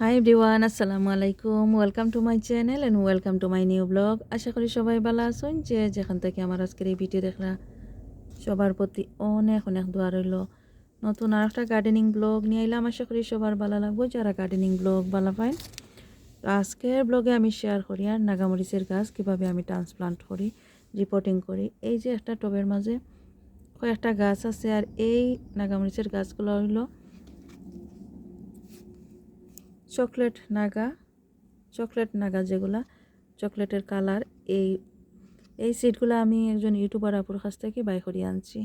High everyone, আসসালামু আলাইকুম। Welcome to my channel and welcome to my new blog. আশা করি সবাই ভালো আছেন। যেখান থেকে আমার আজকের এই ভিডিও দেখরা সবার প্রতি অনেক অনেক দোয়া রইল। নতুন আর একটা গার্ডেনিং ব্লগ নিয়ে এলাম। আশা করি সবার ভালো লাগবো যারা গার্ডেনিং ব্লগ ভালো পায়। তো আজকের ব্লগে আমি শেয়ার করি আর নাগামরিচের গাছ কীভাবে আমি ট্রান্সপ্লান্ট করি, রিপোর্টিং করি। এই যে একটা টবের মাঝে কয়েকটা গাছ আছে, আর এই নাগামরিচের গাছগুলো হইল চকলেট নাগা যেগুলা চকলেটের কালার। এই এই সিডগুলো আমি একজন ইউটিউবার আপুর কাছ থেকে বাই করে আনছি।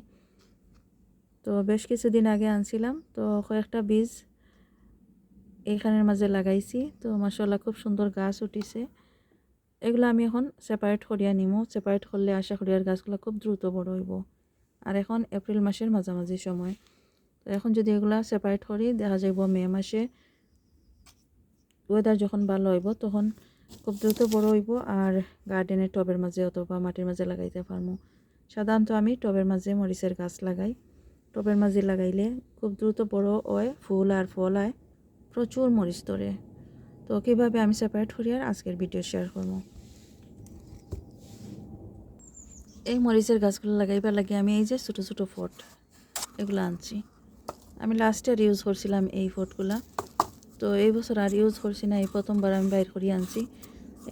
তো বেশ কিছুদিন আগে আনছিলাম, তো কয়েকটা বীজ এইখানের মাঝে লাগাইছি। তো মাশাআল্লাহ খুব সুন্দর গাছ উঠিছে। এগুলো আমি এখন সেপারেট করিয়া নিমু। সেপারেট করলে আশা করি আর গাছগুলো খুব দ্রুত বড় হইব। আর এখন এপ্রিল মাসের মাঝামাঝি সময়, তো এখন যদি এগুলা সেপারেট করি দেখা যাইব মে মাসে ওয়েদার যখন ভালো হইব তখন খুব দ্রুত বড় হইব আর গার্ডেনের টবের মাঝে অথবা মাটির মাঝে লাগাইতে পারবো। সাধারণত আমি টবের মাঝে মরিচের গাছ লাগাই। টবের মাঝে লাগাইলে খুব দ্রুত বড় হয়, ফুল আর ফল হয়, প্রচুর মরিচ ধরে। তো কীভাবে আমি সেপারেট করি আর আজকের ভিডিও শেয়ার করবো। এই মরিচের গাছগুলো লাগাইবার লাগে আমি এই যে ছোটো ছোটো ফট এগুলো আনছি। আমি লাস্ট ইয়ার ইউজ করছিলাম এই ফটগুলা, তো এই বছর আর ইউজ করছি না। এই প্রথমবার আমি বাইর করিয়ে আনছি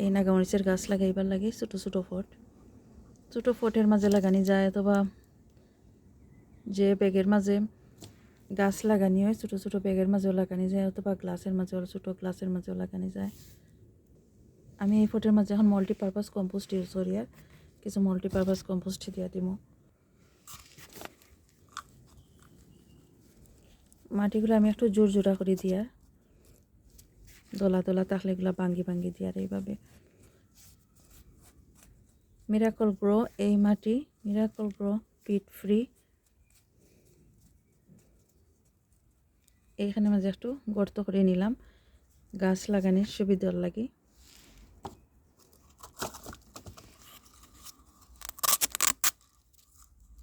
এই নাগামরিচের গাছ লাগাইবার লাগে। ছোটো ফটের মাঝে লাগানি যায়, অথবা যে ব্যাগের মাঝে গাছ লাগানি হয় ছোটো ছোটো ব্যাগের মাঝেও লাগানি যায়, অথবা গ্লাসের মাঝেও ছোটো গ্লাসের মাঝেও লাগানি যায়। আমি এই ফটের মাঝে এখন মাল্টিপারপাস কম্পোস্ট ইউজ করি, আর কিছু মাল্টিপারপাস কম্পোস্ট দিয়া দিব। মাটিগুলো আমি একটু জোর জোড়া করে দিয়া, দলা দলা থাকলে এগুলো ভাঙ্গি ভাঙ্গি দিয়ার এইভাবে। মিরাকল গ্রো এই মাটি, মিরাকল গ্রো পিট ফ্রি। এইখানে মাঝে একটু গর্ত করে নিলাম গাছ লাগানোর সুবিধার লাগে।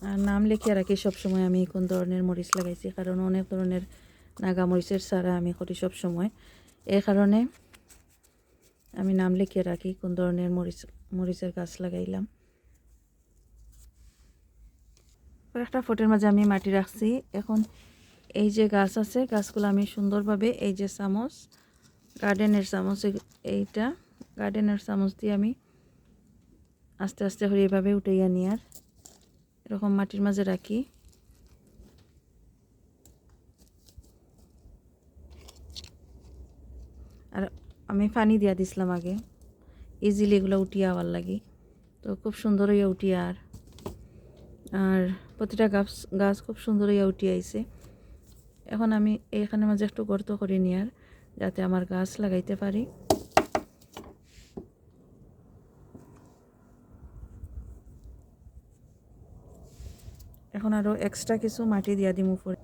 আর নাম লিখিয়ে রাখি সবসময় আমি কোন ধরনের মরিচ লাগাইছি, কারণ অনেক ধরনের নাগা মরিচের চারা আমি করি সবসময়। এই কারণে আমি নাম লিখিয়ে রাখি কোন ধরনের মরিচের গাছ লাগাইলাম। একটা ফটের মাঝে আমি মাটি রাখছি। এখন এই যে গাছ আছে, গাছগুলো আমি সুন্দরভাবে এই যে চামচ, গার্ডেনের চামচ, এইটা গার্ডেনের চামচ দিয়ে আমি আস্তে আস্তে করে এইভাবে উঠাইয়া নিয়ে আর এরকম মাটির মাঝে রাখি। আর আমি পানি দিয়া দিছিলাম আগে, ইজিলি এগুলো উঠিয়ে আবার লাগি। তো খুব সুন্দর হইয়া উঠিয়ে আর প্রতিটা গাছ খুব সুন্দর হইয়া উঠিয়ে আইছে। এখন আমি এইখানে মাঝে একটু গর্ত করে নিয়ার যাতে আমার গাছ লাগাইতে পারি। এখন আরও এক্সট্রা কিছু মাটি দিয়া দিম উপরে।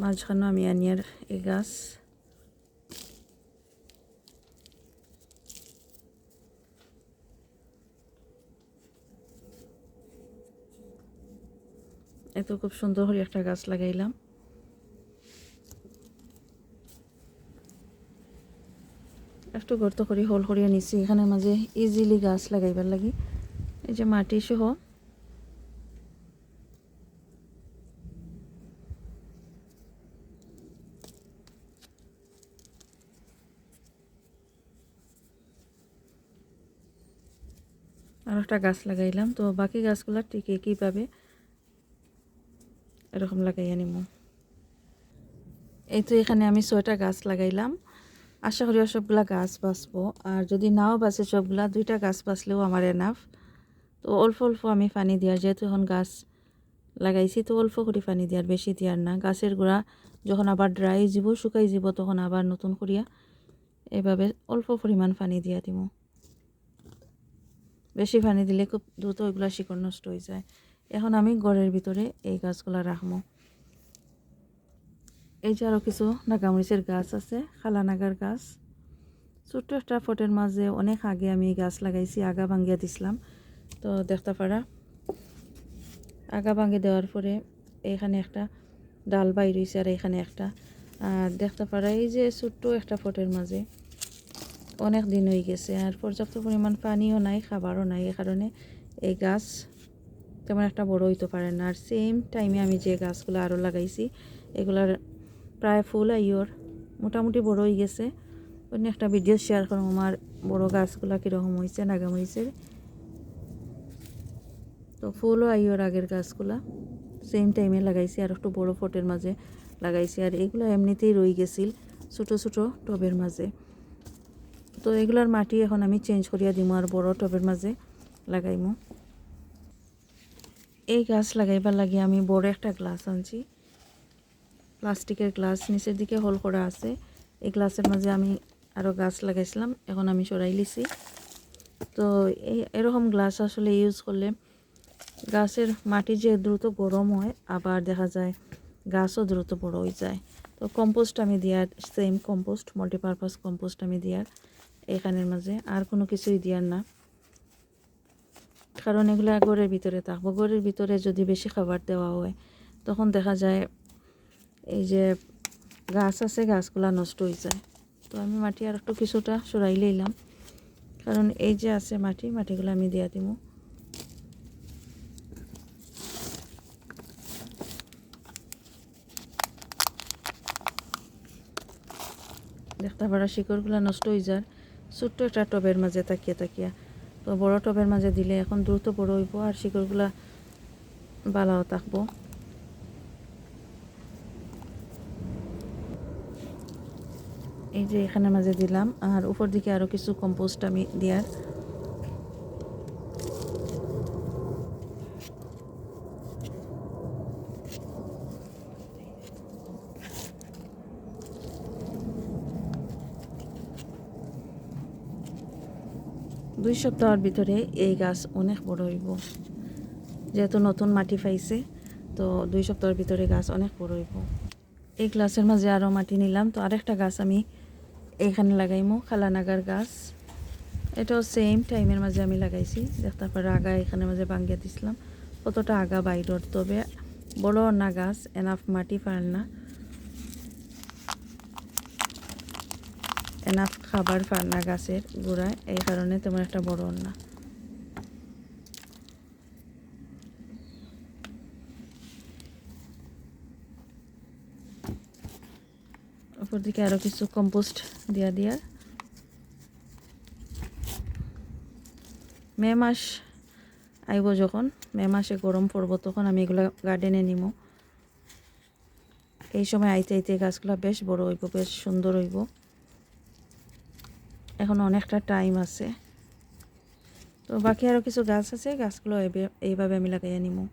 মাঝখানে আমি আনিয়ার এই গাছ এত খুব সুন্দর করে একটা গাছ লাগাইলাম। একটু গর্ত করে হোল করিয়া নিছি এখানে মাঝে ইজিলি গাছ লাগাইবার লাগি। এই যে মাটি সহ আর একটা গাছ লাগাইলাম। তো বাকি গাছগুলো ঠিক একইভাবে এরকম লাগাইয়া নিব। এই তো এখানে আমি 6টা গাছ লাগাইলাম। আশা করি সবগুলা গাছ বাঁচবো, আর যদি নাও বাঁচে সবগুলা, 2টা গাছ বাঁচলেও আমার এনাফ। তো অল্প অল্প আমি পানি দিয়ার, যেহেতু এখন গাছ লাগাইছি তো অল্প করে পানি দিয়ার, বেশি দিয়ার না। গাছের গোড়া যখন আবার ড্রাই যাব, শুকাই যাব, তখন আবার নতুন করিয়া এভাবে অল্প পরিমাণ পানি দিয়া দিব। বেশি পানি দিলে খুব দ্রুত ওইগুলা শিকড় নষ্ট হয়ে যায়। এখন আমি ঘরের ভিতরে এই গাছগুলা রাখবো। এই যে আরও কিছু নাগামরিচের গাছ আছে, খালা নাগার গাছ। ছোট্ট একটা ফটের মাঝে অনেক আগে আমি গাছ লাগাইছি, আগা ভাঙ্গিয়া দিছিলাম। তো দেখতে পারা আগা ভাঙে দেওয়ার পরে এখানে একটা ডাল বাইর হইছে আর এখানে একটা। আর দেখতে পারা এই যে ছোট্ট একটা ফটের মাঝে অনেক দিন হয়ে গেছে আর পর্যাপ্ত পরিমাণ পানিও নাই, খাবারও নাই। এই কারণে এই গাছ তেমন একটা বড় হইতে পারে না। আর সেম টাইমে আমি যে গাছগুলো আরও লাগাইছি এগুলার প্রায় ফুল আইয়র মোটামুটি বড় হয়ে গেছে। অন্য একটা ভিডিও শেয়ার করুন আমার বড় গাছগুলা কীরকম হয়েছে নাগামরিচের। তো ফুলও আইয়র আগের গাছগুলা সেম টাইমে লাগাইছি আর একটু বড় ফটের মাঝে লাগাইছি। আর এগুলো এমনিতেই রয়ে গেছিল ছোটো ছোটো টবের মাঝে। তো এগুলার মাটি এখন আমি চেঞ্জ করিয়া দিম আর বড় টবের মাঝে লাগাইমু। এই গাছ লাগাইবার লাগে আমি বড় একটা গ্লাস আনছি, প্লাস্টিকের গ্লাস, নিচের দিকে হোল করা আছে। এই গ্লাসের মাঝে আমি আরও গাছ লাগাইছিলাম, এখন আমি সরাই লিছি। তো এরকম গ্লাস আসলে ইউজ করলে গাছের মাটি যে দ্রুত গরম হয়, আবার দেখা যায় গাছও দ্রুত বড় হয়ে যায়। তো কম্পোস্ট আমি দিয়ার, সেম কম্পোস্ট, মাল্টিপারপাস কম্পোস্ট আমি দিয়ার এখানের মাঝে, আর কোনো কিছুই দিয়ার না। কারণ এগুলো ঘরের ভিতরে থাকবো, ঘরের ভিতরে যদি বেশি খাবার দেওয়া হয় তখন দেখা যায় এই যে গাছ আছে গাছগুলা নষ্ট হয়ে যায়। তো আমি মাটি আর একটু কিছুটা সরাই লইলাম, কারণ এই যে আছে মাটিগুলো আমি দিয়া দিব। দেখতে পারা শিকড়গুলো নষ্ট হয়ে যায় ছোট্ট একটা টবের মাঝে তাকিয়া। তো বড় টবের মাঝে দিলে এখন দ্রুত বড় হইব আর শিকড়গুলা ভালোও থাকবো। এই যে এখানে মাঝে দিলাম আর উপর দিকে আরও কিছু কম্পোস্ট আমি দিয়ার। দুই সপ্তাহের ভিতরে এই গাছ অনেক বড় হইব, যেহেতু নতুন মাটি পাইছে। তো 2 সপ্তাহের ভিতরে গাছ অনেক বড় হইব। এই গ্লাসের মাঝে আরও মাটি নিলাম। তো আরেকটা গাছ আমি এখানে লাগাইমু, খালানাগার গাছ। এটাও সেম টাইমের মাঝে আমি লাগাইছি। দেখতে পারে আগা এখানে মাঝে ভাঙ্গিয়ে দিছিলাম, কতটা আগা বাইরর, তবে বড় না গাছ, এনাফ মাটি পার না, এনাফ খাবার পার না গাছের গোড়ায়, এই কারণে তেমন একটা বড় না। উপর দিকে আরও কিছু কম্পোস্ট দিয়ার। মে মাস আইব, যখন মে মাসে গরম পড়ব তখন আমি এগুলো গার্ডেনে নিমো। এই সময় আইতে গাছগুলো বেশ বড় হইব, বেশ সুন্দর হইব। এখন অনেকটা টাইম আছে। তো বাকি আরও কিছু গাছ আছে, গাছগুলো এইভাবে আমি লাগাইয়া নিমো।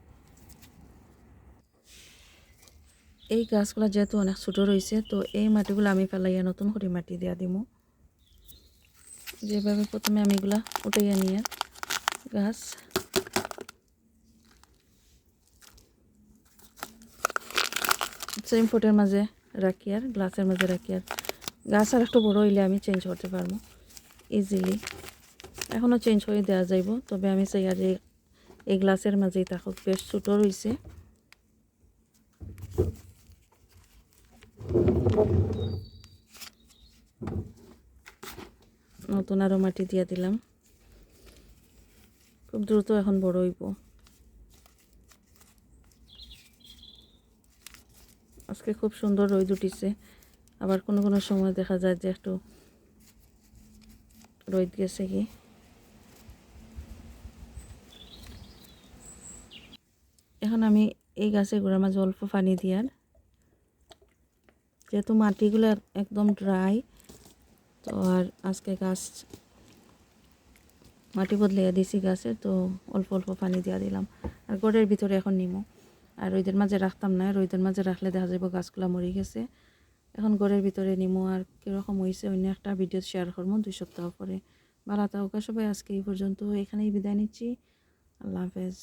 এই গাছগুলো যেহেতু অনেক ছোটো রয়েছে, তো এই মাটিগুলো আমি ফেলাইয়া নতুন করে মাটি দিয়া দিমু। যেভাবে প্রথমে আমি এগুলা উঠাইয়া নিয়ে গাছ সেম ফটের মাঝে রাখি আর গ্লাসের মাঝে রাখি। আর গাছ আর একটু বড় হইলে আমি চেঞ্জ করতে পারবো ইজিলি। এখনও চেঞ্জ করে দেওয়া যাইব, তবে আমি চাই আর এই গ্লাসের মাঝেই থাকুক, বেশ ছোটো রয়েছে। নতুন আরও মাটি দিয়া দিলাম, খুব দ্রুত এখন বড় হইব। আজকে খুব সুন্দর রোদ উঠিছে, আবার কোনো সময় দেখা যায় যে একটু রোদ গেছে কি। এখন আমি এই গাছের গোড়ার মাঝে অল্প পানি দিয়ার, যেহেতু মাটিগুলো একদম ড্রাই, তো আর আজকে গাছ মাটি বদলাইয়া দিছি গাছে, তো অল্প অল্প পানি দিয়া দিলাম। আর ঘরের ভিতরে এখন নিমো, আর রোদের মাঝে রাখতাম না, রোদের মাঝে রাখলে দেখা যাবে গাছগুলো মরে গেছে। এখন ঘরের ভিতরে নিমো। আর কীরকম হয়েছে অন্য একটা ভিডিও শেয়ার করবো 2 সপ্তাহ পরে। ভালো থাকুক সবাই, আজকে এই পর্যন্ত, এখানেই বিদায় নিচ্ছি। আল্লাহ হাফেজ।